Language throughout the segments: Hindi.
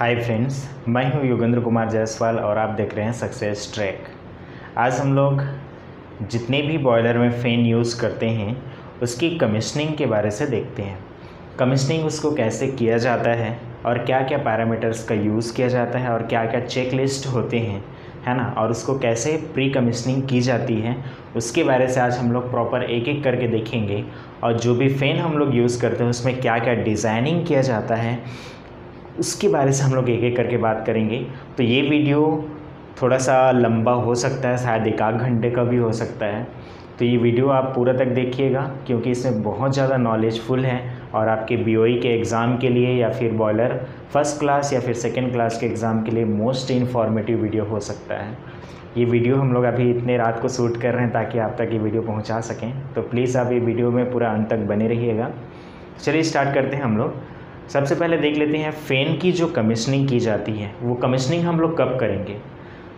हाय फ्रेंड्स, मैं हूं योगेंद्र कुमार जायसवाल और आप देख रहे हैं सक्सेस ट्रैक। आज हम लोग जितने भी बॉयलर में फ़ैन यूज़ करते हैं उसकी कमिश्निंग के बारे से देखते हैं। कमिश्निंग उसको कैसे किया जाता है और क्या क्या पैरामीटर्स का यूज़ किया जाता है और क्या क्या चेक लिस्ट होते हैं, है ना, और उसको कैसे प्री कमिश्निंग की जाती है उसके बारे से आज हम लोग प्रॉपर एक एक करके देखेंगे। और जो भी फ़ैन हम लोग यूज़ करते हैं उसमें क्या क्या डिज़ाइनिंग किया जाता है उसके बारे से हम लोग एक एक करके बात करेंगे। तो ये वीडियो थोड़ा सा लंबा हो सकता है, शायद एक आध घंटे का भी हो सकता है। तो ये वीडियो आप पूरा तक देखिएगा क्योंकि इसमें बहुत ज़्यादा नॉलेजफुल है और आपके बीओई के एग्ज़ाम के लिए या फिर बॉयलर फर्स्ट क्लास या फिर सेकंड क्लास के एग्ज़ाम के लिए मोस्ट इन्फॉर्मेटिव वीडियो हो सकता है। ये वीडियो हम लोग अभी इतने रात को शूट कर रहे हैं ताकि आप तक ये वीडियो पहुंचा सकें, तो प्लीज़ आप ये वीडियो में पूरा अंत तक बने रहिएगा। चलिए स्टार्ट करते हैं हम लोग। सबसे पहले देख लेते हैं फ़ैन की जो कमिश्निंग की जाती है वो कमिश्निंग हम लोग कब करेंगे।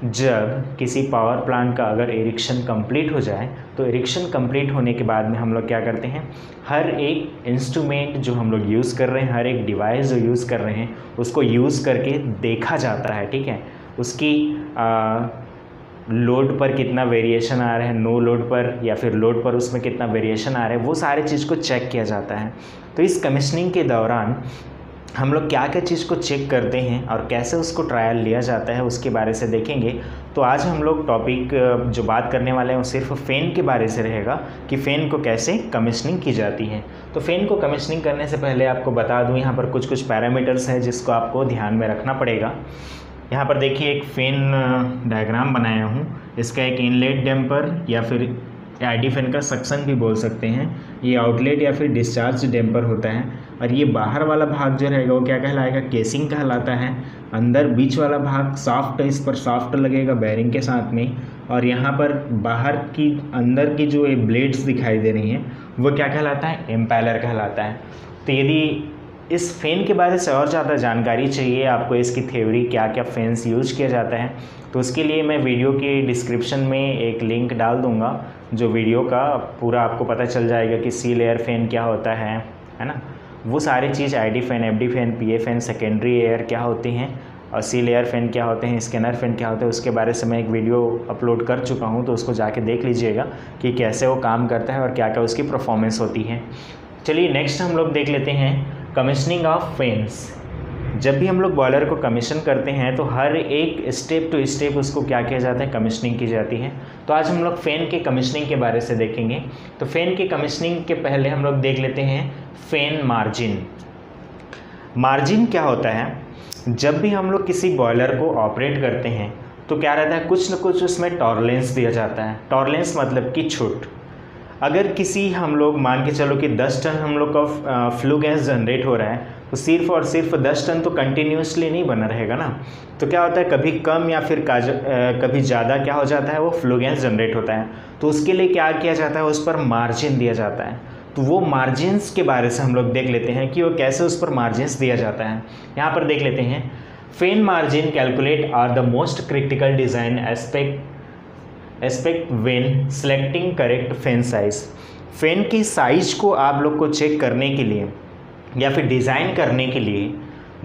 जब किसी पावर प्लांट का अगर इरेक्शन कंप्लीट हो जाए तो इरेक्शन कंप्लीट होने के बाद में हम लोग क्या करते हैं, हर एक इंस्ट्रूमेंट जो हम लोग यूज़ कर रहे हैं, हर एक डिवाइस जो यूज़ कर रहे हैं उसको यूज़ करके देखा जाता है। ठीक है, उसकी लोड पर कितना वेरिएशन आ रहा है, नो लोड पर या फिर लोड पर उसमें कितना वेरिएशन आ रहा है, वो सारे चीज़ को चेक किया जाता है। तो इस कमिश्निंग के दौरान हम लोग क्या क्या चीज़ को चेक करते हैं और कैसे उसको ट्रायल लिया जाता है उसके बारे से देखेंगे। तो आज हम लोग टॉपिक जो बात करने वाले हैं वो सिर्फ फ़ैन के बारे से रहेगा कि फ़ैन को कैसे कमिश्निंग की जाती है। तो फ़ैन को कमिश्निंग करने से पहले आपको बता दूँ, यहाँ पर कुछ पैरामीटर्स हैं जिसको आपको ध्यान में रखना पड़ेगा। यहाँ पर देखिए एक फ़ैन डायग्राम बनाया हूँ। इसका एक इनलेट डैम्पर या फिर आईडी फैन का सक्शन भी बोल सकते हैं, ये आउटलेट या फिर डिस्चार्ज डैम्पर होता है। और ये बाहर वाला भाग जो रहेगा वो क्या कहलाएगा, केसिंग कहलाता है। अंदर बीच वाला भाग सॉफ्ट है, इस पर सॉफ्ट लगेगा बेयरिंग के साथ में। और यहाँ पर बाहर की अंदर की जो ये ब्लेड्स दिखाई दे रही हैं वो क्या कहलाता है, एम्पेलर कहलाता है। तो यदि इस फ़ैन के बारे से और ज़्यादा जानकारी चाहिए आपको, इसकी थ्योरी क्या क्या फैंस यूज किया जाता है, तो उसके लिए मैं वीडियो के डिस्क्रिप्शन में एक लिंक डाल दूंगा जो वीडियो का पूरा आपको पता चल जाएगा कि सी लेयर फ़ैन क्या होता है ना, वो सारी चीज़ आईडी फ़ैन, एफडी फ़ैन, पीए फ़ैन, सेकेंडरी एयर क्या होती हैं और सी लेयर फ़ैन क्या होते हैं, स्कैनर फ़ैन क्या होते हैं, उसके बारे से मैं एक वीडियो अपलोड कर चुका हूँ। तो उसको जाके देख लीजिएगा कि कैसे वो काम करता है और क्या क्या उसकी परफॉर्मेंस होती है। चलिए नेक्स्ट हम लोग देख लेते हैं कमिश्निंग ऑफ फैन्स। जब भी हम लोग बॉयलर को कमीशन करते हैं तो हर एक स्टेप टू स्टेप उसको क्या किया जाता है, कमीशनिंग की जाती है। तो आज हम लोग फ़ैन के कमीशनिंग के बारे से देखेंगे। तो फ़ैन के कमीशनिंग के पहले हम लोग देख लेते हैं फ़ैन मार्जिन। मार्जिन क्या होता है, जब भी हम लोग किसी बॉयलर को ऑपरेट करते हैं तो क्या रहता है, कुछ न कुछ उसमें टॉलरेंस दिया जाता है। टॉलरेंस मतलब कि छूट। अगर किसी हम लोग मान के चलो कि 10 टन हम लोग का फ्लू गैस जनरेट हो रहा है तो सिर्फ और सिर्फ 10 टन तो कंटिन्यूसली नहीं बना रहेगा ना। तो क्या होता है, कभी कम या फिर कभी ज़्यादा क्या हो जाता है, वो फ्लू गैस जनरेट होता है। तो उसके लिए क्या किया जाता है, उस पर मार्जिन दिया जाता है। तो वो मार्जिन्स के बारे से हम लोग देख लेते हैं कि वो कैसे उस पर मार्जिन्स दिया जाता है। यहाँ पर देख लेते हैं, fan margin calculate are the most critical design aspect when selecting correct fan size. Fan की साइज को आप लोग को चेक करने के लिए या फिर डिज़ाइन करने के लिए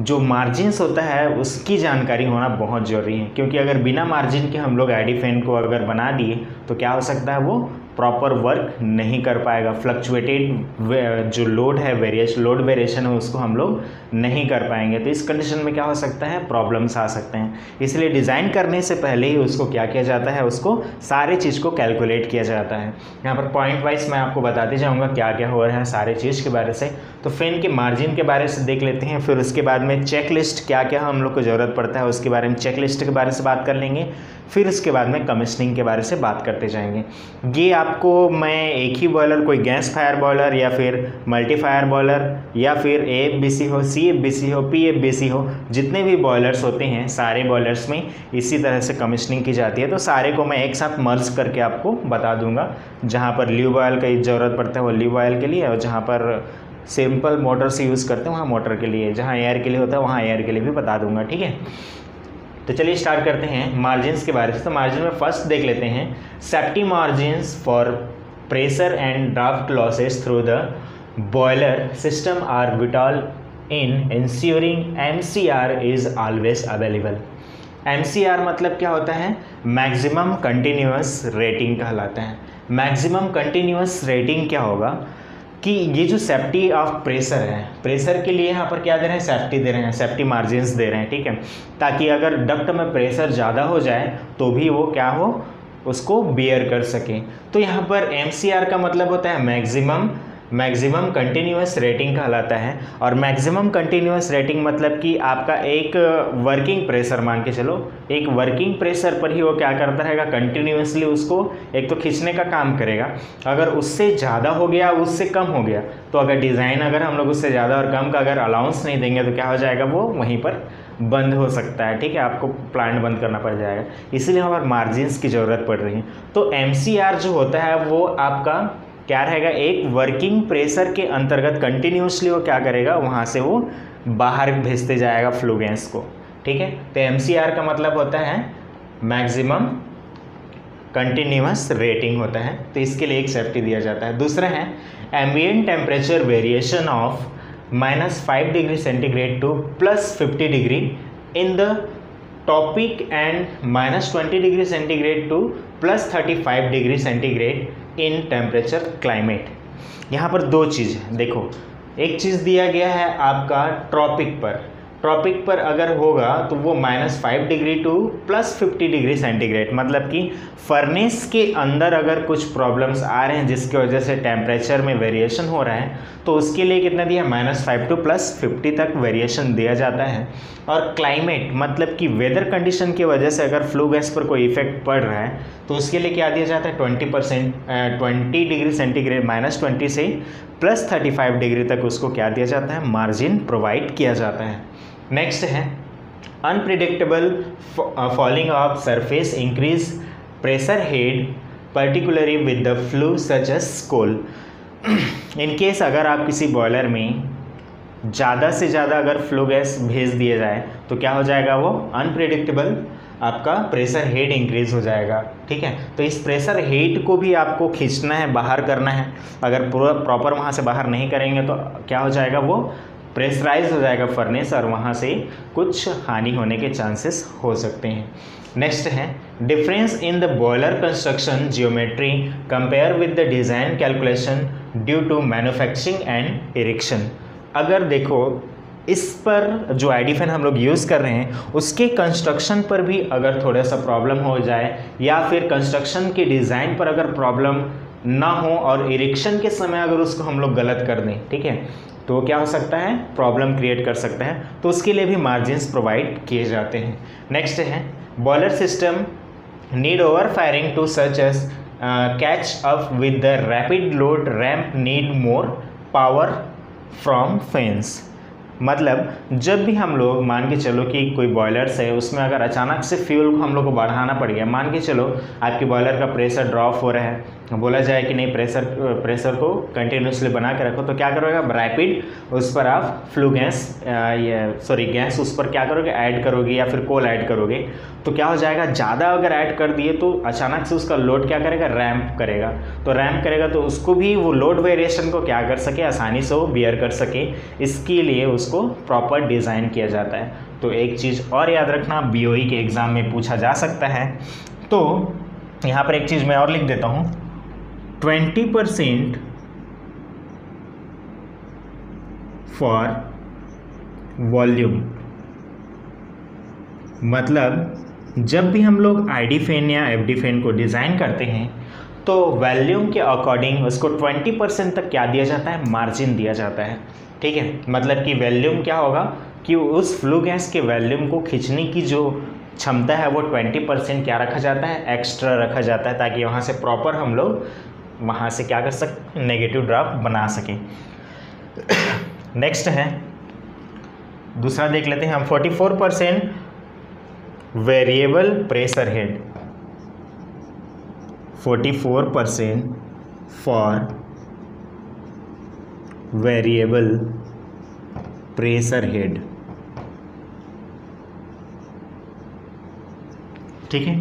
जो मार्जिन्स होता है उसकी जानकारी होना बहुत ज़रूरी है। क्योंकि अगर बिना मार्जिन के हम लोग आईडी फैन को अगर बना दिए तो क्या हो सकता है, वो प्रॉपर वर्क नहीं कर पाएगा। फ्लक्चुएटेड जो लोड है, लोड वेरिएशन है, उसको हम लोग नहीं कर पाएंगे। तो इस कंडीशन में क्या हो सकता है, प्रॉब्लम्स आ सकते हैं। इसलिए डिज़ाइन करने से पहले ही उसको क्या किया जाता है, उसको सारे चीज़ को कैलकुलेट किया जाता है। यहाँ पर पॉइंट वाइज मैं आपको बताते जाऊँगा क्या क्या हो रहा है सारे चीज़ के बारे से। तो फ़ैन के मार्जिन के बारे से देख लेते हैं, फिर उसके बाद में चेक लिस्ट क्या क्या हम लोग को ज़रूरत पड़ता है उसके बारे में चेक लिस्ट के बारे से बात कर लेंगे। फिर उसके बाद में कमिश्निंग के बारे से बात करते जाएंगे। ये आपको मैं एक ही बॉयलर, कोई गैस फायर बॉयलर या फिर मल्टी फायर बॉयलर या फिर AFBC हो, CFBC हो, PFBC हो, जितने भी बॉयलर्स होते हैं सारे बॉयलर्स में इसी तरह से कमिश्निंग की जाती है। तो सारे को मैं एक साथ मर्ज करके आपको बता दूंगा। जहाँ पर ल्यूब ऑयल की ज़रूरत पड़ता है वो ल्यूब ऑयल के लिए, और जहाँ पर सिंपल मोटर से यूज़ करते हैं वहाँ मोटर के लिए, जहाँ एयर के लिए होता है वहाँ एयर के लिए भी बता दूंगा। ठीक है, तो चलिए स्टार्ट करते हैं मार्जिन्स के बारे में। तो मार्जिन में फर्स्ट देख लेते हैं safety margins for pressure and draft losses through the boiler system are in insuring MCR is always available. MCR मतलब क्या होता है? मैक्सिमम कंटिन्यूअस रेटिंग कहलाता है। मैक्सिमम कंटिन्यूअस रेटिंग क्या होगा कि ये जो सेफ्टी ऑफ प्रेशर है, प्रेशर के लिए यहाँ पर क्या दे रहे हैं? सेफ्टी दे रहे हैं, सेफ्टी मार्जिन्स दे रहे हैं, ठीक है, ताकि अगर डक्ट में प्रेशर ज़्यादा हो जाए तो भी वो क्या हो, उसको बियर कर सके। तो यहाँ पर MCR का मतलब होता है मैक्सिमम कंटिन्यूअस रेटिंग कहलाता है। और मैक्सिमम कंटिन्यूअस रेटिंग मतलब कि आपका एक वर्किंग प्रेशर, मान के चलो एक वर्किंग प्रेशर पर ही वो क्या करता रहेगा, कंटिन्यूअसली उसको एक तो खींचने का काम करेगा। अगर उससे ज़्यादा हो गया, उससे कम हो गया, तो अगर डिज़ाइन अगर हम लोग उससे ज़्यादा और कम का अगर अलाउंस नहीं देंगे तो क्या हो जाएगा, वो वहीं पर बंद हो सकता है, ठीक है, आपको प्लांट बंद करना पड़ जाएगा। इसीलिए यहाँ पर मार्जिन्स की ज़रूरत पड़ रही है। तो MCR जो होता है वो आपका क्या रहेगा, एक वर्किंग प्रेशर के अंतर्गत कंटिन्यूसली वो क्या करेगा, वहाँ से वो बाहर भेजते जाएगा फ्लू गैस को, ठीक है। तो MCR का मतलब होता है मैक्सिमम कंटिन्यूअस रेटिंग होता है, तो इसके लिए एक सेफ्टी दिया जाता है। दूसरा है ambient temperature variation of -5 degree centigrade to +50 degree in the tropic and -20 degree centigrade to +35 degree centigrade in temperature climate. यहाँ पर दो चीज़ है, देखो एक चीज़ दिया गया है आपका ट्रॉपिक पर अगर होगा तो वो -5 डिग्री टू +50 डिग्री सेंटीग्रेड, मतलब कि फर्नेस के अंदर अगर कुछ प्रॉब्लम्स आ रहे हैं जिसकी वजह से टेम्परेचर में वेरिएशन हो रहा है, तो उसके लिए कितना दिया, -5 टू +50 तक वेरिएशन दिया जाता है। और क्लाइमेट मतलब कि वेदर कंडीशन की वजह से अगर फ्लू गैस पर कोई इफेक्ट पड़ रहा है तो उसके लिए क्या दिया जाता है, 20 डिग्री सेंटीग्रेड -20 से +35 डिग्री तक उसको क्या दिया जाता है, मार्जिन प्रोवाइड किया जाता है। नेक्स्ट है unpredictable fouling of surface increase pressure head particularly with the flue such as coal. In case अगर आप किसी बॉयलर में ज़्यादा से ज़्यादा अगर फ्लू गैस भेज दिया जाए तो क्या हो जाएगा, वो अनप्रिडिक्टेबल आपका प्रेशर हेड इंक्रीज हो जाएगा, ठीक है। तो इस प्रेशर हेड को भी आपको खींचना है, बाहर करना है। अगर पूरा प्रॉपर वहाँ से बाहर नहीं करेंगे तो क्या हो जाएगा, वो प्रेशराइज हो जाएगा फर्नेस और वहाँ से कुछ हानि होने के चांसेस हो सकते हैं। नेक्स्ट है difference in the boiler construction geometry compare with the design calculation due to manufacturing and erection. अगर देखो इस पर जो आईडी फैन हम लोग यूज़ कर रहे हैं उसके कंस्ट्रक्शन पर भी अगर थोड़ा सा प्रॉब्लम हो जाए या फिर कंस्ट्रक्शन के डिज़ाइन पर अगर प्रॉब्लम ना हो और इरेक्शन के समय अगर उसको हम लोग गलत कर दें, ठीक है, तो क्या हो सकता है, प्रॉब्लम क्रिएट कर सकता है। तो उसके लिए भी मार्जिन्स प्रोवाइड किए जाते हैं। नेक्स्ट है boiler system need over firing to such as catch up with the rapid load ramp need more power from fans. मतलब जब भी हम लोग मान के चलो कि कोई बॉयलर्स है उसमें अगर अचानक से फ्यूल को हम लोग को बढ़ाना पड़ गया, मान के चलो आपकी बॉयलर का प्रेशर ड्रॉप हो रहा है, बोला जाए कि नहीं प्रेशर को कंटिन्यूसली बना के रखो, तो क्या करोगे, रैपिड उस पर आप फ्लू गैस गैस उस पर क्या करोगे, ऐड करोगे या फिर कोल ऐड करोगे। तो क्या हो जाएगा, ज़्यादा अगर ऐड कर दिए तो अचानक से उसका लोड क्या करेगा, रैम्प करेगा। तो रैम्प करेगा तो उसको भी वो लोड वेरिएशन को क्या कर सके, आसानी से वो बियर कर सके, इसके लिए उसको प्रॉपर डिज़ाइन किया जाता है। तो एक चीज़ और याद रखना, BOE के एग्ज़ाम में पूछा जा सकता है। तो यहाँ पर एक चीज़ मैं और लिख देता हूँ, 20% फॉर वॉल्यूम। मतलब जब भी हम लोग आईडी फैन या FD फैन को डिज़ाइन करते हैं तो वॉल्यूम के अकॉर्डिंग उसको 20% तक क्या दिया जाता है, मार्जिन दिया जाता है, ठीक है। मतलब कि वॉल्यूम क्या होगा कि उस फ्लू गैस के वॉल्यूम को खींचने की जो क्षमता है वो 20% क्या रखा जाता है, एक्स्ट्रा रखा जाता है, ताकि वहाँ से प्रॉपर हम लोग वहाँ से क्या कर सकते, नेगेटिव ड्राफ्ट बना सकें। नेक्स्ट है दूसरा देख लेते हैं हम, 44% variable pressure head, 44% for variable pressure head, ठीक है।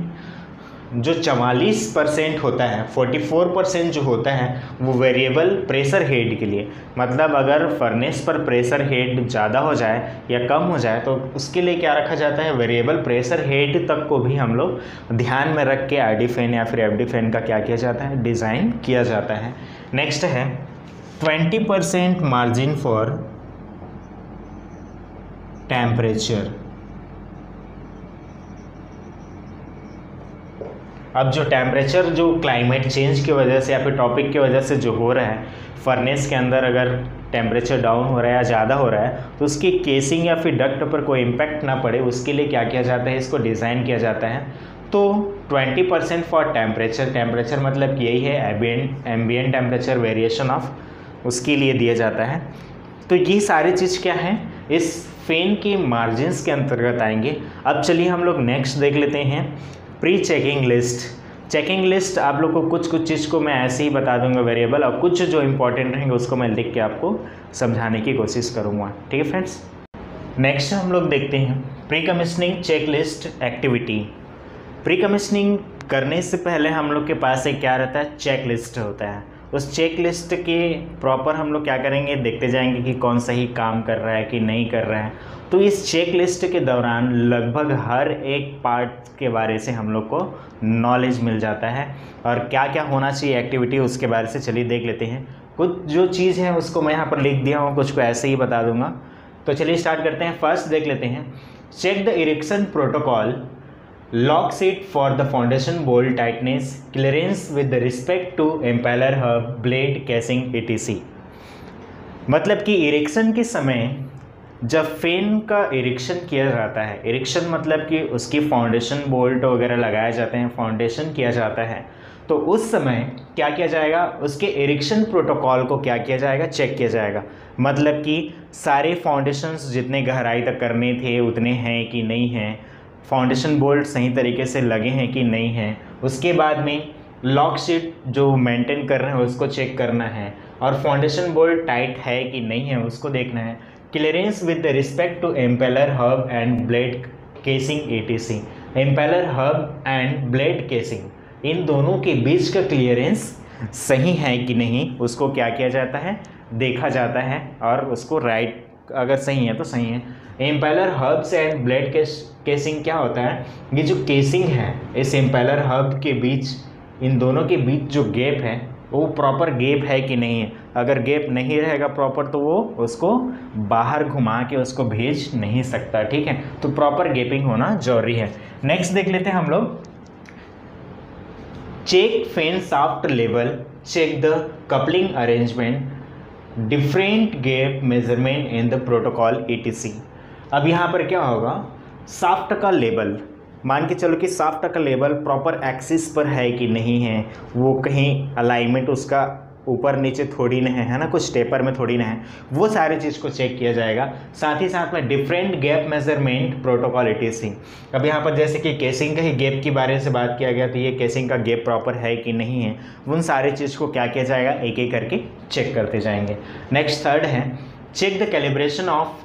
जो 44% होता है, 44% जो होता है वो वेरिएबल प्रेशर हेड के लिए, मतलब अगर फर्नेस पर प्रेशर हेड ज़्यादा हो जाए या कम हो जाए तो उसके लिए क्या रखा जाता है, वेरिएबल प्रेशर हेड तक को भी हम लोग ध्यान में रख के आईडी फैन या फिर एफडी फैन का क्या किया जाता है, डिज़ाइन किया जाता है। नेक्स्ट है 20% मार्जिन फॉर टेम्परेचर। अब जो टेम्परेचर जो क्लाइमेट चेंज की वजह से या फिर टॉपिक की वजह से जो हो रहा है, फर्नेस के अंदर अगर टेम्परेचर डाउन हो रहा है या ज़्यादा हो रहा है तो उसकी केसिंग या फिर डक्ट पर कोई इम्पैक्ट ना पड़े, उसके लिए क्या किया जाता है, इसको डिज़ाइन किया जाता है। तो 20% फॉर टेम्परेचर, टेम्परेचर मतलब कि यही है एम्बिएंट टेम्परेचर वेरिएशन ऑफ, उसके लिए दिया जाता है। तो ये सारी चीज़ क्या है, इस फैन के मार्जिन्स के अंतर्गत आएंगे। अब चलिए हम लोग नेक्स्ट देख लेते हैं pre checking list. Checking list आप लोग को कुछ चीज़ को मैं ऐसे ही बता दूंगा वेरिएबल, और कुछ जो इंपॉर्टेंट रहेंगे उसको मैं लिख के आपको समझाने की कोशिश करूंगा। ठीक है फ्रेंड्स, नेक्स्ट हम लोग देखते हैं pre commissioning checklist activity. Pre commissioning करने से पहले हम लोग के पास एक क्या रहता है, चेक लिस्ट होता है। उस चेक लिस्ट के प्रॉपर हम लोग क्या करेंगे, देखते जाएंगे कि कौन सही काम कर रहा है कि नहीं कर रहा है। तो इस चेक लिस्ट के दौरान लगभग हर एक पार्ट के बारे से हम लोग को नॉलेज मिल जाता है, और क्या क्या होना चाहिए एक्टिविटी उसके बारे से चलिए देख लेते हैं। कुछ जो चीज़ है उसको मैं यहाँ पर लिख दिया हूँ, कुछ को ऐसे ही बता दूंगा। तो चलिए स्टार्ट करते हैं। फर्स्ट देख लेते हैं, check the erection protocol, lock seat for the foundation bolt tightness, clearance with respect to impeller hub, blade, casing, etc। मतलब कि इरेक्शन के समय जब फैन का इरेक्शन किया जाता है, इरेक्शन मतलब कि उसकी फाउंडेशन बोल्ट वगैरह लगाए जाते हैं, फाउंडेशन किया जाता है, तो उस समय क्या किया जाएगा, उसके इरेक्शन प्रोटोकॉल को क्या किया जाएगा, चेक किया जाएगा। मतलब कि सारे फाउंडेशंस जितने गहराई तक करने थे उतने हैं कि नहीं हैं, फाउंडेशन बोल्ट सही तरीके से लगे हैं कि नहीं हैं। उसके बाद में लॉक शीट जो मेंटेन कर रहे हैं उसको चेक करना है, और फाउंडेशन बोल्ट टाइट है कि नहीं है उसको देखना है। Clearance with respect to impeller hub and blade casing etc। Impeller hub and blade casing, इन दोनों के बीच का क्लियरेंस सही है कि नहीं उसको क्या किया जाता है, देखा जाता है, और उसको राइट अगर सही है तो सही है। Impeller hubs and blade casing क्या होता है, ये जो केसिंग है इस एम्पेलर हब के बीच, इन दोनों के बीच जो गैप है वो प्रॉपर गैप है कि नहीं है। अगर गैप नहीं रहेगा प्रॉपर तो वो उसको बाहर घुमा के उसको भेज नहीं सकता। ठीक है, तो प्रॉपर गैपिंग होना जरूरी है। नेक्स्ट देख लेते हैं हम लोग, check fan shaft level, check the coupling arrangement, different gap measurement in the protocol etc। अब यहाँ पर क्या होगा, शाफ्ट का लेवल, मान के चलो कि शाफ्ट का लेवल प्रॉपर एक्सिस पर है कि नहीं है, वो कहीं अलाइनमेंट उसका ऊपर नीचे थोड़ी न है ना, कुछ टेपर में थोड़ी न है, वो सारी चीज़ को चेक किया जाएगा। साथ ही साथ में different gap measurement protocol etc। अब यहाँ पर जैसे कि केसिंग का ही गैप के बारे से बात किया गया, तो ये केसिंग का गैप प्रॉपर है कि नहीं है, उन सारी चीज़ को क्या किया जाएगा, एक एक करके चेक करते जाएंगे। नेक्स्ट थर्ड है, check the calibration of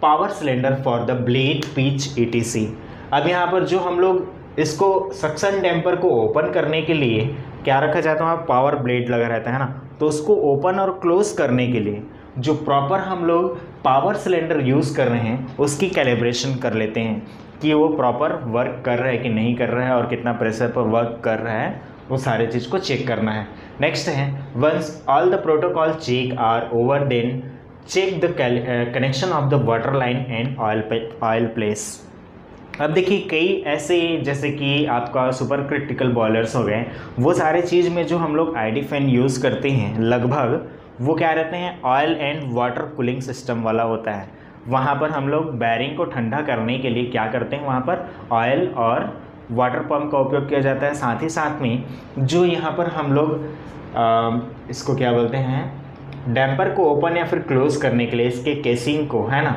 power cylinder for the blade pitch etc। अब यहाँ पर जो हम लोग इसको सक्शन डैम्पर को ओपन करने के लिए क्या रखा जाता है, वहाँ पावर ब्लेड लगा रहता है ना, तो उसको ओपन और क्लोज करने के लिए जो प्रॉपर हम लोग पावर सिलेंडर यूज़ कर रहे हैं उसकी कैलिब्रेशन कर लेते हैं कि वो प्रॉपर वर्क कर रहा है कि नहीं कर रहा है, और कितना प्रेशर पर वर्क कर रहा है, वो सारे चीज़ को चेक करना है। नेक्स्ट है, once all the protocol check are over then check the connection of the water line and oil place. अब देखिए कई ऐसे जैसे कि आपका सुपर क्रिटिकल बॉयलर्स हो गए, वो सारे चीज़ में जो हम लोग आईडी फैन यूज़ करते हैं लगभग वो क्या रहते हैं, oil and water cooling system वाला होता है। वहाँ पर हम लोग बैरिंग को ठंडा करने के लिए क्या करते हैं, वहाँ पर ऑयल और वाटर पंप का उपयोग किया जाता है। साथ ही साथ में जो यहाँ पर हम लोग इसको क्या बोलते हैं, डैम्पर को ओपन या फिर क्लोज़ करने के लिए, इसके केसिंग को है ना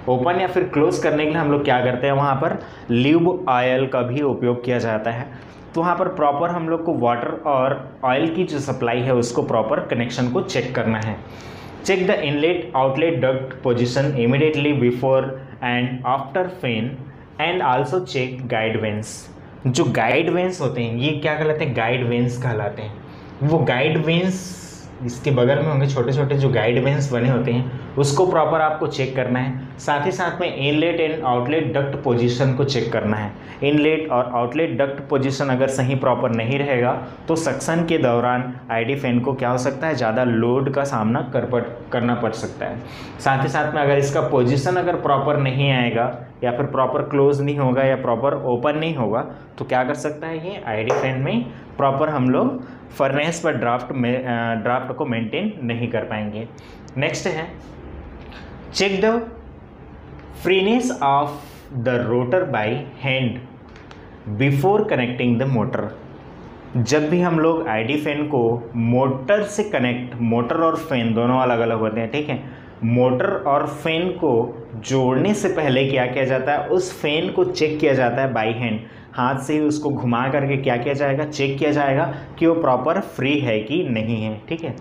ओपन या फिर क्लोज करने के लिए हम लोग क्या करते हैं, वहाँ पर ल्यूब ऑयल का भी उपयोग किया जाता है। तो वहाँ पर प्रॉपर हम लोग को वाटर और ऑयल की जो सप्लाई है उसको प्रॉपर कनेक्शन को चेक करना है। Check the inlet outlet duct position immediately before and after fan and also check guide vanes. जो गाइड वेंस होते हैं ये क्या कहलाते हैं, गाइड वेंस कहलाते हैं। वो गाइड वेंस इसके बगल में होंगे छोटे छोटे जो गाइड वेंस बने होते हैं, उसको प्रॉपर आपको चेक करना है। साथ ही साथ में inlet and outlet duct position को चेक करना है। इनलेट और आउटलेट डक्ट पोजीशन अगर सही प्रॉपर नहीं रहेगा तो सक्शन के दौरान आईडी फैन को क्या हो सकता है, ज़्यादा लोड का सामना करना पड़ सकता है। साथ ही साथ में अगर इसका पोजीशन अगर प्रॉपर नहीं आएगा या फिर प्रॉपर क्लोज नहीं होगा या प्रॉपर ओपन नहीं होगा तो क्या कर सकता है, ये आईडी फैन में प्रॉपर हम लोग फर्नेस पर ड्राफ्ट को मेंटेन नहीं कर पाएंगे। नेक्स्ट है check the freeness of the rotor by hand before connecting the motor. जब भी हम लोग आईडी फैन को मोटर से कनेक्ट, मोटर और फैन दोनों अलग अलग होते हैं, ठीक है, मोटर और फैन को जोड़ने से पहले क्या किया जाता है, उस फैन को चेक किया जाता है बाई हैंड, हाथ से ही उसको घुमा करके क्या किया जाएगा, चेक किया जाएगा कि वो प्रॉपर फ्री है कि नहीं है, ठीक है।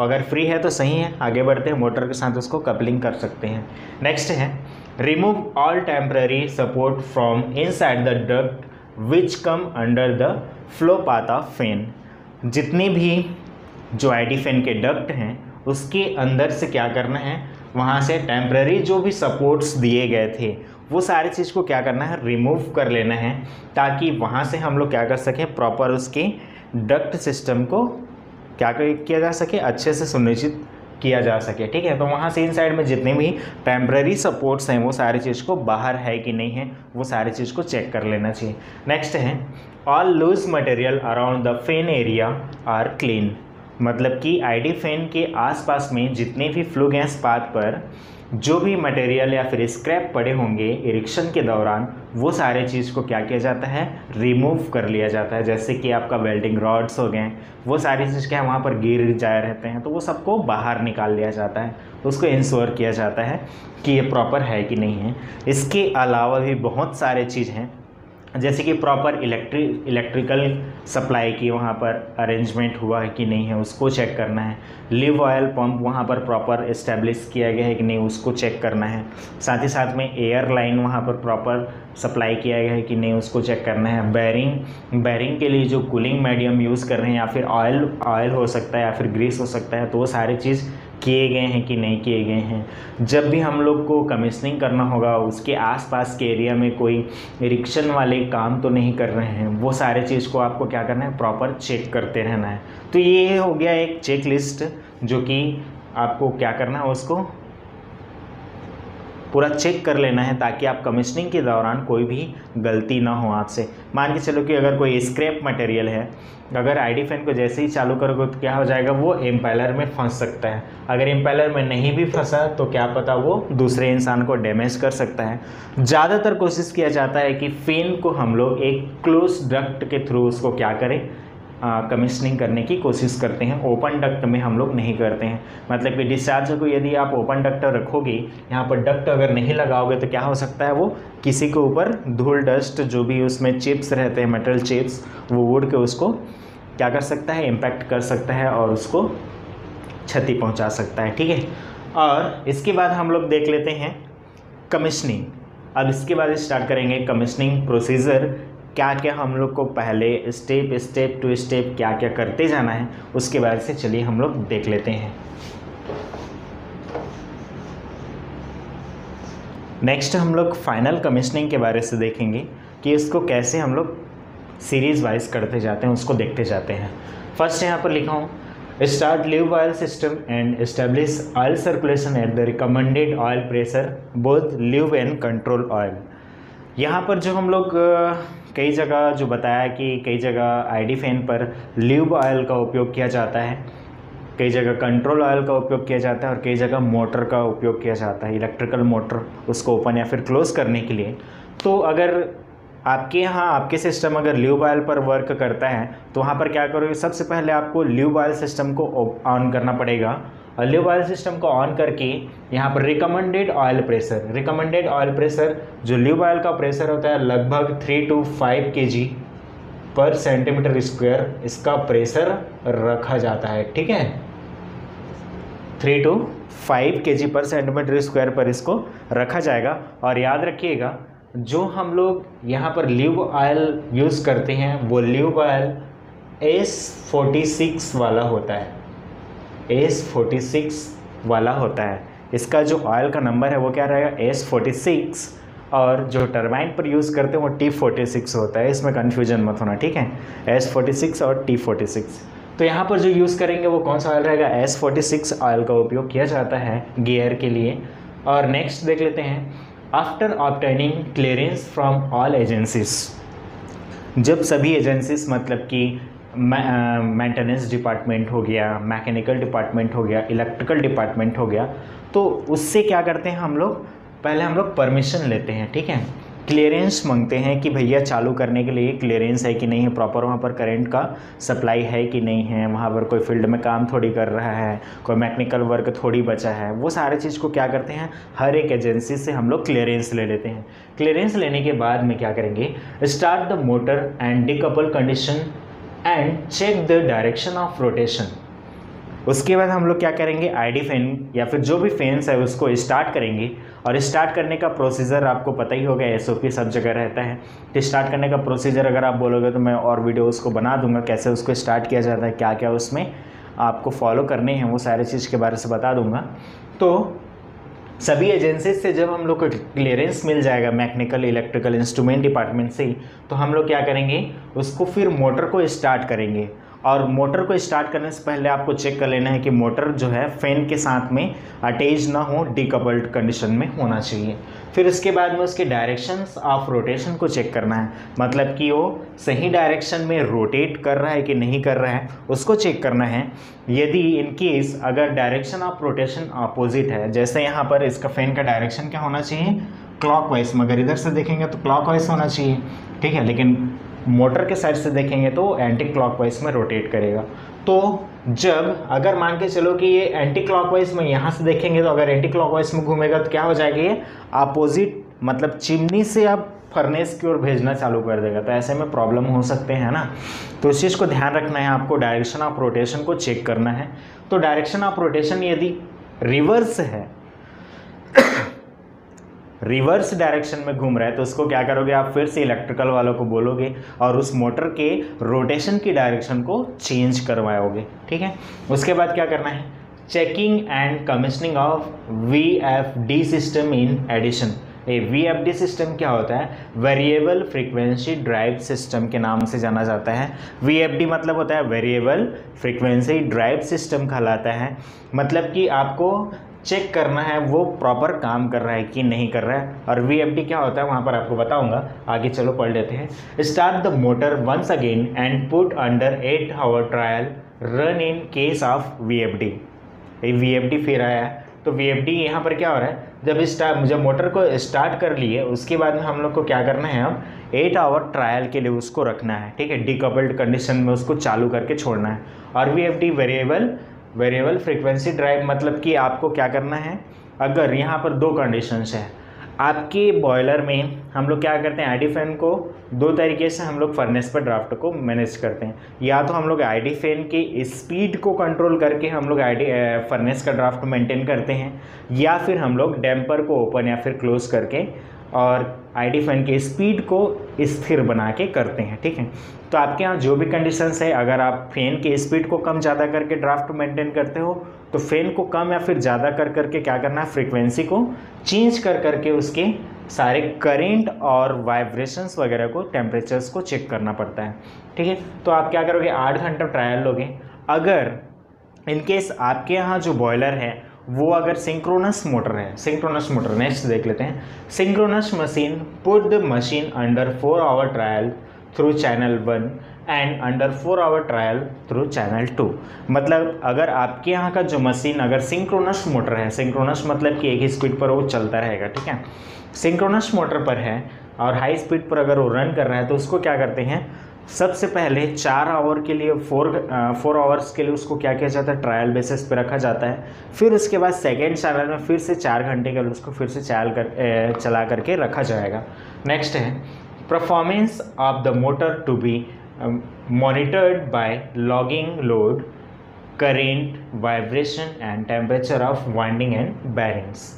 अगर फ्री है तो सही है, आगे बढ़ते हैं, मोटर के साथ उसको कपलिंग कर सकते हैं। नेक्स्ट है remove all temporary support from inside the duct which come under the flow path of fan. जितने भी जो आईडी फैन के डक्ट हैं उसके अंदर से क्या करना है, वहाँ से टेम्पररी जो भी सपोर्ट्स दिए गए थे वो सारी चीज़ को क्या करना है, रिमूव कर लेना है, ताकि वहाँ से हम लोग क्या कर सकें, प्रॉपर उसके डक्ट सिस्टम को क्या किया जा सके, अच्छे से सुनिश्चित किया जा सके, ठीक है। तो वहाँ से इन साइड में जितने भी टेम्पररी सपोर्ट्स हैं वो सारी चीज़ को बाहर है कि नहीं है वो सारी चीज़ को चेक कर लेना चाहिए। नेक्स्ट है all loose material around the fan area are clean. मतलब कि आईडी फैन के आसपास में जितने भी फ्लो गैस पाथ पर जो भी मटेरियल या फिर स्क्रैप पड़े होंगे इरिक्शन के दौरान वो सारे चीज़ को क्या किया जाता है, रिमूव कर लिया जाता है। जैसे कि आपका वेल्डिंग रॉड्स हो गए, वो सारी चीज़ क्या है वहाँ पर गिर जाए रहते हैं, तो वो सबको बाहर निकाल लिया जाता है, उसको इंश्योर किया जाता है कि ये प्रॉपर है कि नहीं है। इसके अलावा भी बहुत सारे चीज़ हैं, जैसे कि प्रॉपर इलेक्ट्रिकल सप्लाई की वहाँ पर अरेंजमेंट हुआ है कि नहीं है उसको चेक करना है। लिव ऑयल पंप वहाँ पर प्रॉपर इस्टेब्लिश किया गया है कि नहीं उसको चेक करना है। साथ ही साथ में एयर लाइन वहाँ पर प्रॉपर सप्लाई किया गया है कि नहीं उसको चेक करना है। बैरिंग के लिए जो कूलिंग मीडियम यूज़ कर रहे हैं या फिर ऑयल हो सकता है या फिर ग्रीस हो सकता है, तो वो सारी चीज़ किए गए हैं कि नहीं किए गए हैं। जब भी हम लोग को कमीशनिंग करना होगा उसके आसपास के एरिया में कोई इरिक्शन वाले काम तो नहीं कर रहे हैं, वो सारे चीज़ को आपको क्या करना है, प्रॉपर चेक करते रहना है। तो ये हो गया एक चेक लिस्ट जो कि आपको क्या करना है, उसको पूरा चेक कर लेना है ताकि आप कमीशनिंग के दौरान कोई भी गलती ना हो आपसे। मान के चलो कि अगर कोई स्क्रैप मटेरियल है, अगर आईडी फैन को जैसे ही चालू करोगे तो क्या हो जाएगा, वो इम्पेलर में फंस सकता है। अगर इम्पेलर में नहीं भी फंसा तो क्या पता वो दूसरे इंसान को डैमेज कर सकता है। ज़्यादातर कोशिश किया जाता है कि फैन को हम लोग एक क्लोज डक्ट के थ्रू उसको क्या करें, कमीशनिंग करने की कोशिश करते हैं। ओपन डक्ट में हम लोग नहीं करते हैं। मतलब कि डिस्चार्ज को यदि आप ओपन डक्ट रखोगे, यहाँ पर डक्ट अगर नहीं लगाओगे तो क्या हो सकता है, वो किसी के ऊपर धूल डस्ट जो भी उसमें चिप्स रहते हैं, मेटल चिप्स, वो उड़ के उसको क्या कर सकता है, इम्पैक्ट कर सकता है और उसको क्षति पहुँचा सकता है, ठीक है। और इसके बाद हम लोग देख लेते हैं कमीशनिंग। अब इसके बाद स्टार्ट करेंगे कमीशनिंग प्रोसीजर, क्या क्या हम लोग को पहले स्टेप टू स्टेप क्या क्या करते जाना है, उसके बारे से चलिए हम लोग देख लेते हैं। नेक्स्ट हम लोग फाइनल कमीशनिंग के बारे से देखेंगे कि इसको कैसे हम लोग सीरीज़ वाइज करते जाते हैं, उसको देखते जाते हैं। फर्स्ट यहाँ पर लिखा हूँ, start leave oil system and establish oil circulation at the recommended oil pressure both leave and control oil. यहाँ पर जो हम लोग कई जगह जो बताया कि कई जगह आईडी फैन पर लीव ऑयल का उपयोग किया जाता है, कई जगह कंट्रोल ऑयल का उपयोग किया जाता है और कई जगह मोटर का उपयोग किया जाता है, इलेक्ट्रिकल मोटर उसको ओपन या फिर क्लोज करने के लिए। तो अगर आपके यहाँ आपके सिस्टम अगर लीव ऑयल पर वर्क करता है तो वहाँ पर क्या करोगे, सबसे पहले आपको लीव ऑयल सिस्टम को ऑन करना पड़ेगा। और लीव ऑयल सिस्टम को ऑन करके यहाँ पर रिकमेंडेड ऑयल प्रेशर जो लीव ऑयल का प्रेशर होता है लगभग 3 to 5 kg पर सेंटीमीटर स्क्वायर इसका प्रेशर रखा जाता है, ठीक है। 3 to 5 kg पर सेंटीमीटर स्क्वायर पर इसको रखा जाएगा। और याद रखिएगा जो हम लोग यहाँ पर ल्यूब ऑयल यूज़ करते हैं वो ल्यूब ऑयल S46 वाला होता है, S46 वाला होता है। इसका जो ऑयल का नंबर है वो क्या रहेगा, S46, और जो टरबाइन पर यूज़ करते हैं वो T46 होता है। इसमें कन्फ्यूजन मत होना, ठीक है, S46 और T46। तो यहाँ पर जो यूज़ करेंगे वो कौन सा ऑयल रहेगा, S46 ऑयल का उपयोग किया जाता है गियर के लिए। और नेक्स्ट देख लेते हैं, after obtaining clearance from all agencies, जब सभी एजेंसीज मतलब कि मेंटेनेंस डिपार्टमेंट हो गया, मैकेनिकल डिपार्टमेंट हो गया, इलेक्ट्रिकल डिपार्टमेंट हो गया, तो उससे क्या करते हैं हम लोग, पहले हम लोग परमिशन लेते हैं, ठीक है, क्लियरेंस मांगते हैं कि भैया चालू करने के लिए क्लियरेंस है कि नहीं है, प्रॉपर वहाँ पर करंट का सप्लाई है कि नहीं है, वहाँ पर कोई फील्ड में काम थोड़ी कर रहा है, कोई मैकेनिकल वर्क थोड़ी बचा है, वो सारे चीज़ को क्या करते हैं, हर एक एजेंसी से हम लोग क्लियरेंस ले लेते हैं। क्लियरेंस लेने के बाद में क्या करेंगे, start the motor and decouple condition and check the direction of rotation. उसके बाद हम लोग क्या करेंगे, आईडी फैन या फिर जो भी फैंस है उसको स्टार्ट करेंगे। और स्टार्ट करने का प्रोसीजर आपको पता ही होगा, SOP सब जगह रहता है। तो स्टार्ट करने का प्रोसीजर अगर आप बोलोगे तो मैं और वीडियो उसको बना दूंगा, कैसे उसको स्टार्ट किया जाता है, क्या क्या उसमें आपको फॉलो करने हैं, वो सारे चीज़ के बारे से बता दूंगा। तो सभी एजेंसी से जब हम लोग को क्लियरेंस मिल जाएगा मैकेनिकल इलेक्ट्रिकल इंस्ट्रूमेंट डिपार्टमेंट से, तो हम लोग क्या करेंगे, उसको फिर मोटर को स्टार्ट करेंगे। और मोटर को स्टार्ट करने से पहले आपको चेक कर लेना है कि मोटर जो है फैन के साथ में अटैच ना हो, डिकपल्ड कंडीशन में होना चाहिए। फिर उसके बाद में उसके डायरेक्शंस ऑफ रोटेशन को चेक करना है, मतलब कि वो सही डायरेक्शन में रोटेट कर रहा है कि नहीं कर रहा है, उसको चेक करना है। यदि इन केस अगर डायरेक्शन ऑफ रोटेशन अपोजिट है, जैसे यहाँ पर इसका फैन का डायरेक्शन क्या होना चाहिए, क्लॉकवाइज में, अगर इधर से देखेंगे तो क्लॉकवाइज होना चाहिए, ठीक है, लेकिन मोटर के साइड से देखेंगे तो एंटी क्लॉकवाइज में रोटेट करेगा। तो जब अगर मान के चलो कि ये एंटी क्लॉकवाइज में यहाँ से देखेंगे, तो अगर एंटी क्लॉकवाइज में घूमेगा तो क्या हो जाएगा, ये अपोजिट मतलब चिमनी से आप फर्नेस की ओर भेजना चालू कर देगा। तो ऐसे में प्रॉब्लम हो सकते हैं ना, तो इस चीज़ को ध्यान रखना है आपको, डायरेक्शन ऑफ रोटेशन को चेक करना है। तो डायरेक्शन ऑफ रोटेशन यदि रिवर्स है, रिवर्स डायरेक्शन में घूम रहा है, तो उसको क्या करोगे आप, फिर से इलेक्ट्रिकल वालों को बोलोगे और उस मोटर के रोटेशन की डायरेक्शन को चेंज करवाओगे, ठीक है। उसके बाद क्या करना है, checking and commissioning of VFD system in addition. ये VFD सिस्टम क्या होता है, वेरिएबल फ्रीक्वेंसी ड्राइव सिस्टम के नाम से जाना जाता है। VFD मतलब होता है वेरिएबल फ्रीक्वेंसी ड्राइव सिस्टम कहलाता है। मतलब कि आपको चेक करना है वो प्रॉपर काम कर रहा है कि नहीं कर रहा है। और VFD क्या होता है वहाँ पर आपको बताऊंगा, आगे चलो पढ़ लेते हैं। Start the motor once again and put under 8 hour trial run in case of VFD। ये VFD फिर आया है, तो VFD यहाँ पर क्या हो रहा है, जब मोटर को स्टार्ट कर लिए उसके बाद में हम लोग को क्या करना है, अब 8 आवर ट्रायल के लिए उसको रखना है, ठीक है, डिकपल्ड कंडीशन में उसको चालू करके छोड़ना है। और VFD वेरिएबल फ्रीक्वेंसी ड्राइव मतलब कि आपको क्या करना है, अगर यहाँ पर दो कंडीशंस है आपके बॉयलर में, हम लोग क्या करते हैं, आईडी फैन को दो तरीके से हम लोग फर्नेस पर ड्राफ्ट को मैनेज करते हैं। या तो हम लोग आईडी फैन की स्पीड को कंट्रोल करके हम लोग फर्नेस का ड्राफ्ट मेंटेन करते हैं, या फिर हम लोग डैम्पर को ओपन या फिर क्लोज करके और आईडी फैन की स्पीड को स्थिर बना के करते हैं, ठीक है। तो आपके यहाँ जो भी कंडीशंस है, अगर आप फैन की स्पीड को कम ज़्यादा करके ड्राफ्ट मेंटेन करते हो तो फैन को कम या फिर ज़्यादा कर करके क्या करना है, फ्रीक्वेंसी को चेंज कर करके उसके सारे करेंट और वाइब्रेशंस वगैरह को, टेम्परेचर्स को चेक करना पड़ता है, ठीक है। तो आप क्या करोगे, 8 घंटा ट्रायल लोगे। अगर इनकेस आपके यहाँ जो बॉयलर है वो अगर सिंक्रोनस मोटर है, सिंक्रोनस मोटर नेक्स्ट देख लेते हैं। Synchronous machine put the machine under 4 hour trial through channel 1 and under 4 hour trial through channel 2। मतलब अगर आपके यहाँ का जो मशीन अगर सिंक्रोनस मोटर है, सिंक्रोनस मतलब कि एक ही स्पीड पर वो चलता रहेगा, ठीक है, सिंक्रोनस मोटर पर है और हाई स्पीड पर अगर वो रन कर रहा है तो उसको क्या करते हैं, सबसे पहले 4 आवर के लिए 4 आवर्स के लिए उसको क्या किया जाता है, ट्रायल बेसिस पे रखा जाता है। फिर उसके बाद सेकेंड चैनल में फिर से 4 घंटे के लिए उसको फिर से चला करके रखा जाएगा। नेक्स्ट है performance of the motor to be monitored by logging load, current, vibration and temperature of winding and bearings.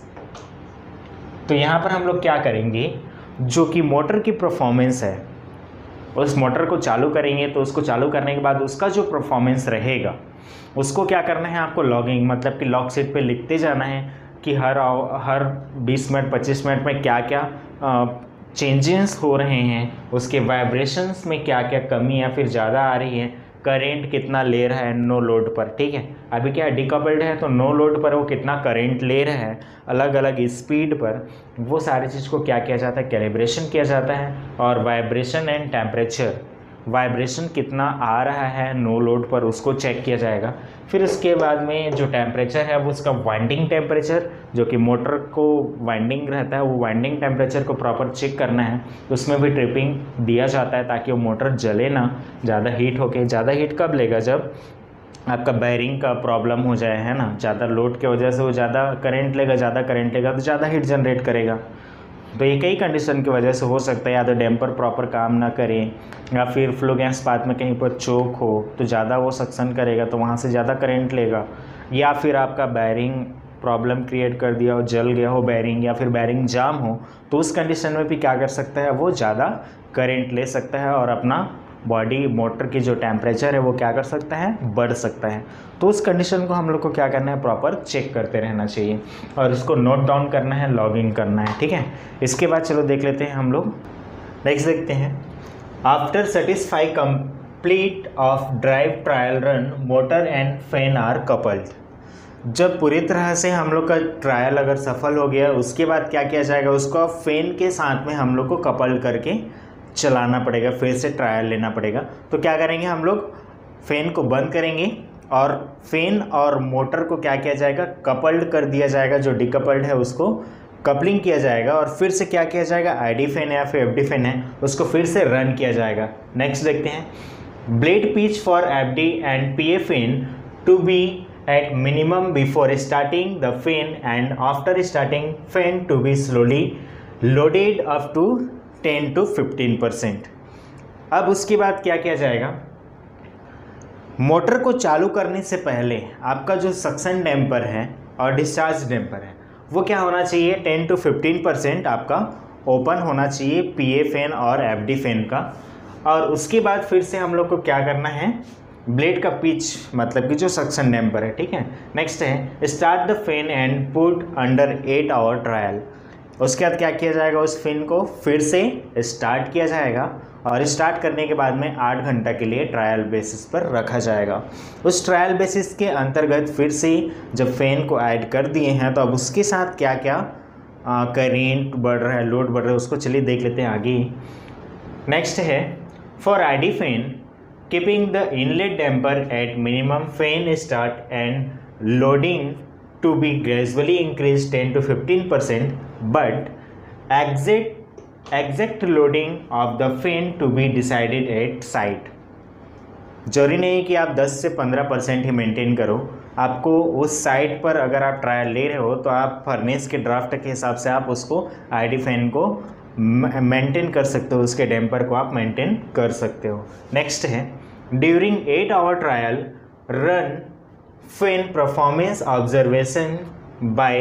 तो यहाँ पर हम लोग क्या करेंगे, जो कि मोटर की परफॉर्मेंस है, उस मोटर को चालू करेंगे तो उसको चालू करने के बाद उसका जो परफॉर्मेंस रहेगा उसको क्या करना है आपको लॉगिंग, मतलब कि लॉग शीट पे लिखते जाना है कि हर 20 मिनट 25 मिनट में क्या क्या चेंजेस हो रहे हैं, उसके वाइब्रेशंस में क्या क्या कमी या फिर ज़्यादा आ रही है, करेंट कितना ले रहा है नो लोड पर। ठीक है, अभी क्या डिकपल्ड है तो नो लोड पर वो कितना करेंट ले रहा है अलग अलग स्पीड पर, वो सारी चीज़ को क्या किया जाता है कैलिब्रेशन किया जाता है। और वाइब्रेशन एंड टेम्परेचर, वाइब्रेशन कितना आ रहा है नो लोड पर उसको चेक किया जाएगा। फिर उसके बाद में जो टेम्परेचर है वो उसका वाइंडिंग टेम्परेचर, जो कि मोटर को वाइंडिंग रहता है वो वाइंडिंग टेम्परेचर को प्रॉपर चेक करना है, उसमें भी ट्रिपिंग दिया जाता है ताकि वो मोटर जले ना, ज़्यादा हीट होके। ज़्यादा हीट कब लेगा, जब आपका बैरिंग का प्रॉब्लम हो जाए, है ना, ज़्यादा लोड की वजह से वो ज़्यादा करंट लेगा तो ज़्यादा हीट जनरेट करेगा। तो ये कई कंडीशन की वजह से हो सकता है, या तो डैम्पर प्रॉपर काम ना करें या फिर फ्लो गैस पाथ में कहीं पर चोक हो तो ज़्यादा वो सक्शन करेगा तो वहाँ से ज़्यादा करंट लेगा, या फिर आपका बैरिंग प्रॉब्लम क्रिएट कर दिया हो, जल गया हो बैरिंग या फिर बैरिंग जाम हो, तो उस कंडीशन में भी क्या कर सकता है वो ज़्यादा करंट ले सकता है और अपना बॉडी मोटर की जो टेम्परेचर है वो क्या कर सकता है बढ़ सकता है। तो उस कंडीशन को हम लोग को क्या करना है प्रॉपर चेक करते रहना चाहिए और इसको नोट डाउन करना है, लॉगिंग करना है। ठीक है, इसके बाद चलो देख लेते हैं हम लोग नेक्स्ट देखते हैं। After satisfy complete of drive trial run motor and fan are coupled. जब पूरी तरह से हम लोग का ट्रायल अगर सफल हो गया उसके बाद क्या किया जाएगा, उसको फैन के साथ में हम लोग को कपल करके चलाना पड़ेगा, फिर से ट्रायल लेना पड़ेगा। तो क्या करेंगे हम लोग, फैन को बंद करेंगे और फैन और मोटर को क्या किया जाएगा कपल्ड कर दिया जाएगा, जो डिकपल्ड है उसको कपलिंग किया जाएगा और फिर से क्या किया जाएगा आईडी फैन या फिर एफडी फैन है उसको फिर से रन किया जाएगा। नेक्स्ट देखते हैं, blade pitch for FD and PA fan to be at minimum before starting the fan and after starting fan to be slowly loaded up to 10 to 15%। अब उसके बाद क्या किया जाएगा, मोटर को चालू करने से पहले आपका जो सक्शन डैम्पर है और डिस्चार्ज डैम्पर है वो क्या होना चाहिए 10 to 15% आपका ओपन होना चाहिए पीए फैन और एफडी फैन का। और उसके बाद फिर से हम लोग को क्या करना है, ब्लेड का पिच मतलब कि जो सक्शन डैम्पर है। ठीक है, नेक्स्ट है start the fan and put under 8 hour trial. उसके बाद क्या किया जाएगा, उस फैन को फिर से स्टार्ट किया जाएगा और स्टार्ट करने के बाद में 8 घंटा के लिए ट्रायल बेसिस पर रखा जाएगा। उस ट्रायल बेसिस के अंतर्गत फिर से जब फैन को ऐड कर दिए हैं तो अब उसके साथ क्या क्या करेंट बढ़ रहा है, लोड बढ़ रहा है, उसको चलिए देख लेते हैं आगे। नेक्स्ट है for ID fan keeping the inlet damper at minimum fan start and loading to be gradually increased 10 to 15%, but exact loading of the fan to be decided at site। जरूरी नहीं कि आप 10 से 15% ही मेंटेन करो, आपको उस साइट पर अगर आप ट्रायल ले रहे हो तो आप फर्नेस के ड्राफ्ट के हिसाब से आप उसको आईडी फैन को मेंटेन कर सकते हो, उसके डैम्पर को आप मेंटेन कर सकते हो। नेक्स्ट है during 8 hour trial run fan performance observation by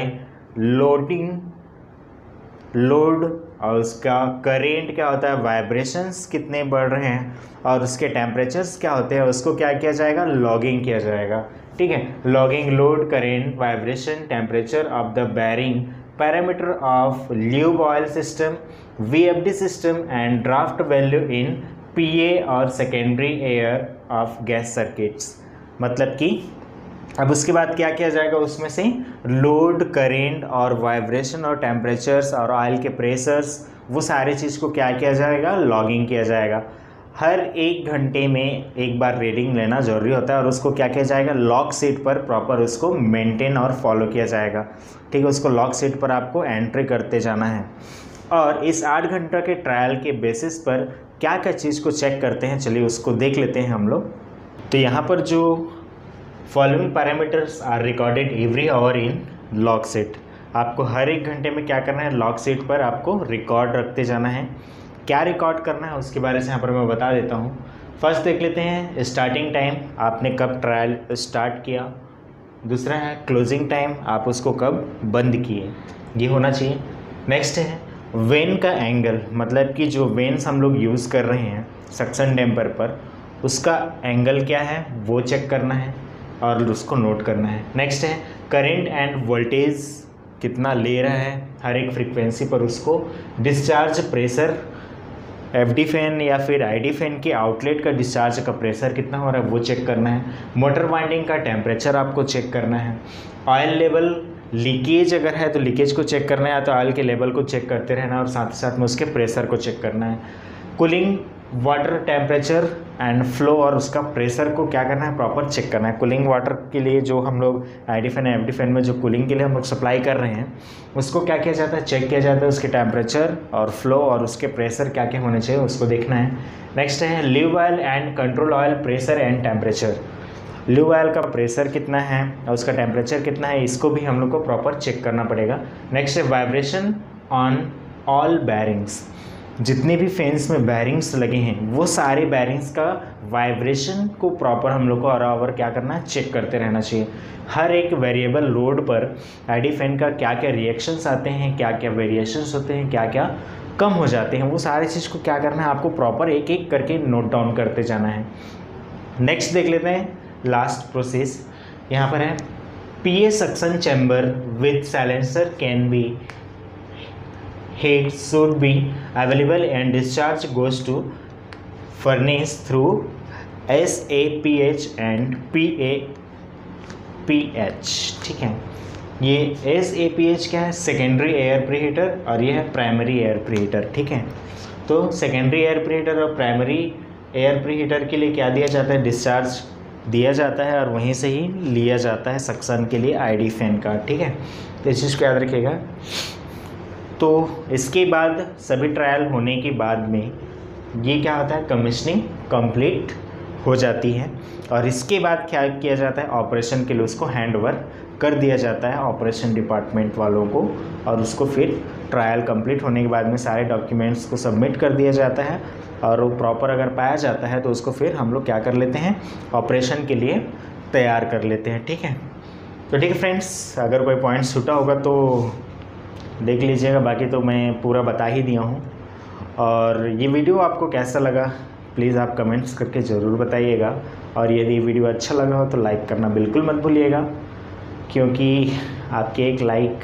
load और उसका करेंट क्या होता है, वाइब्रेशंस कितने बढ़ रहे हैं और उसके टेम्परेचर्स क्या होते हैं, उसको क्या किया जाएगा लॉगिंग किया जाएगा। ठीक है, logging load current vibration temperature of the bearing parameter of lube oil system VFD system and draft value in PA और secondary air of gas circuits. मतलब कि अब उसके बाद क्या किया जाएगा, उसमें से लोड करेंट और वाइब्रेशन और टेम्परेचर्स और ऑयल के प्रेशर्स वो सारे चीज़ को क्या किया जाएगा लॉगिंग किया जाएगा। हर 1 घंटे में एक बार रीडिंग लेना ज़रूरी होता है और उसको क्या किया जाएगा लॉग शीट पर प्रॉपर उसको मेंटेन और फॉलो किया जाएगा। ठीक है, उसको लॉग शीट पर आपको एंट्री करते जाना है। और इस 8 घंटा के ट्रायल के बेसिस पर क्या क्या चीज़ को चेक करते हैं, चलिए उसको देख लेते हैं हम लोग। तो यहाँ पर जो following parameters are recorded every hour in log sheet. आपको हर 1 घंटे में क्या करना है लॉग शीट पर आपको रिकॉर्ड रखते जाना है। क्या रिकॉर्ड करना है उसके बारे में यहाँ पर मैं बता देता हूँ। फर्स्ट देख लेते हैं स्टार्टिंग टाइम, आपने कब ट्रायल स्टार्ट किया। दूसरा है क्लोजिंग टाइम, आप उसको कब बंद किए, ये होना चाहिए। नेक्स्ट है वेन का एंगल, मतलब कि जो वेन्स हम लोग यूज़ कर रहे हैं सक्शन डैम्पर पर, उसका एंगल क्या है वो चेक करना है और उसको नोट करना है। नेक्स्ट है करंट एंड वोल्टेज कितना ले रहा है हर एक फ्रीक्वेंसी पर उसको। डिस्चार्ज प्रेशर, एफडी फैन या फिर आईडी फैन के आउटलेट का डिस्चार्ज का प्रेशर कितना हो रहा है वो चेक करना है। मोटर वाइंडिंग का टेम्परेचर आपको चेक करना है। ऑयल लेवल, लीकेज अगर है तो लीकेज को चेक करना है, तो ऑयल के लेवल को चेक करते रहना और साथ ही साथ में उसके प्रेशर को चेक करना है। Cooling water temperature and flow और उसका प्रेशर को क्या करना है प्रॉपर चेक करना है। कूलिंग वाटर के लिए जो हम लोग आईडी फैन एफडी फैन में जो कूलिंग के लिए हम लोग सप्लाई कर रहे हैं उसको क्या किया जाता है, चेक किया जाता है, उसके टेम्परेचर और फ्लो और उसके प्रेशर क्या क्या होने चाहिए उसको देखना है। नेक्स्ट है lube oil and control oil pressure and temperature. Lube oil का प्रेशर कितना है और उसका टेम्परेचर कितना है इसको भी हम लोग को प्रॉपर चेक करना पड़ेगा। नेक्स्ट है वाइब्रेशन ऑन ऑल बैरिंग्स, जितने भी फैंस में बैरिंग्स लगे हैं वो सारे बैरिंग्स का वाइब्रेशन को प्रॉपर हम लोग को और क्या करना है, चेक करते रहना चाहिए। हर एक वेरिएबल लोड पर आईडी फैन का क्या क्या रिएक्शंस आते हैं, क्या क्या वेरिएशंस होते हैं, क्या क्या कम हो जाते हैं, वो सारी चीज़ को क्या करना है आपको प्रॉपर एक एक करके नोट डाउन करते जाना है। नेक्स्ट देख लेते हैं लास्ट प्रोसेस, यहाँ पर है PA suction chamber with silencer can be head should be available and discharge goes to furnace through SAPH and PAPH। ठीक है, ये SAPH क्या है, सेकेंडरी एयर प्रीहीटर और ये है प्राइमरी एयर प्रीहीटर। ठीक है, तो सेकेंडरी एयर प्रीहीटर और प्राइमरी एयर प्रीहीटर के लिए क्या दिया जाता है, डिस्चार्ज दिया जाता है और वहीं से ही लिया जाता है सक्शन के लिए आईडी फैन का। ठीक है, तो इस चीज़ को याद रखिएगा। तो इसके बाद सभी ट्रायल होने के बाद में ये क्या होता है, कमीशनिंग कंप्लीट हो जाती है और इसके बाद क्या किया जाता है, ऑपरेशन के लिए उसको हैंड ओवर कर दिया जाता है ऑपरेशन डिपार्टमेंट वालों को और उसको फिर ट्रायल कंप्लीट होने के बाद में सारे डॉक्यूमेंट्स को सबमिट कर दिया जाता है और वो प्रॉपर अगर पाया जाता है तो उसको फिर हम लोग क्या कर लेते हैं, ऑपरेशन के लिए तैयार कर लेते हैं। ठीक है, तो ठीक है फ्रेंड्स, अगर कोई पॉइंट छूटा होगा तो देख लीजिएगा, बाकी तो मैं पूरा बता ही दिया हूँ। और ये वीडियो आपको कैसा लगा प्लीज़ आप कमेंट्स करके ज़रूर बताइएगा और यदि वीडियो अच्छा लगा हो तो लाइक करना बिल्कुल मत भूलिएगा, क्योंकि आपके एक लाइक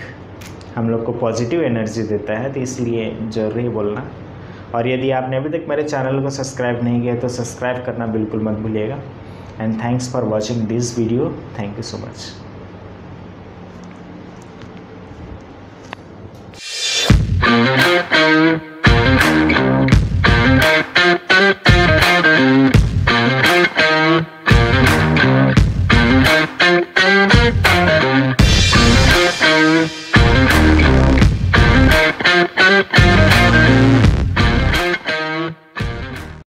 हम लोग को पॉजिटिव एनर्जी देता है, तो इसलिए ज़रूर ही बोलना। और यदि आपने अभी तक मेरे चैनल को सब्सक्राइब नहीं किया तो सब्सक्राइब करना बिल्कुल मत भूलिएगा। And thanks for watching this video, thank you so much.